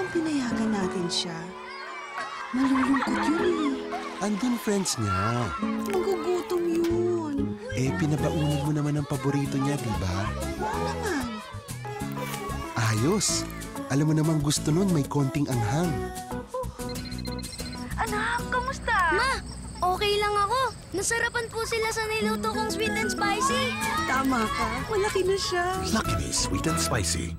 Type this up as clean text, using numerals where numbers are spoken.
kung pinayagan natin siya? Malulungkot yun eh. Andun friends niya. Magugutom yun. Eh, pinabaunan mo naman ang paborito niya, di ba? Oo naman. Ayos. Alam mo namang gusto nun may konting anghang. Anak, kamusta? Ma, okay lang ako. Nasarapan po sila sa niluto kong sweet and spicy. Tama ka. Malaki na siya. Luckily Sweet and Spicy.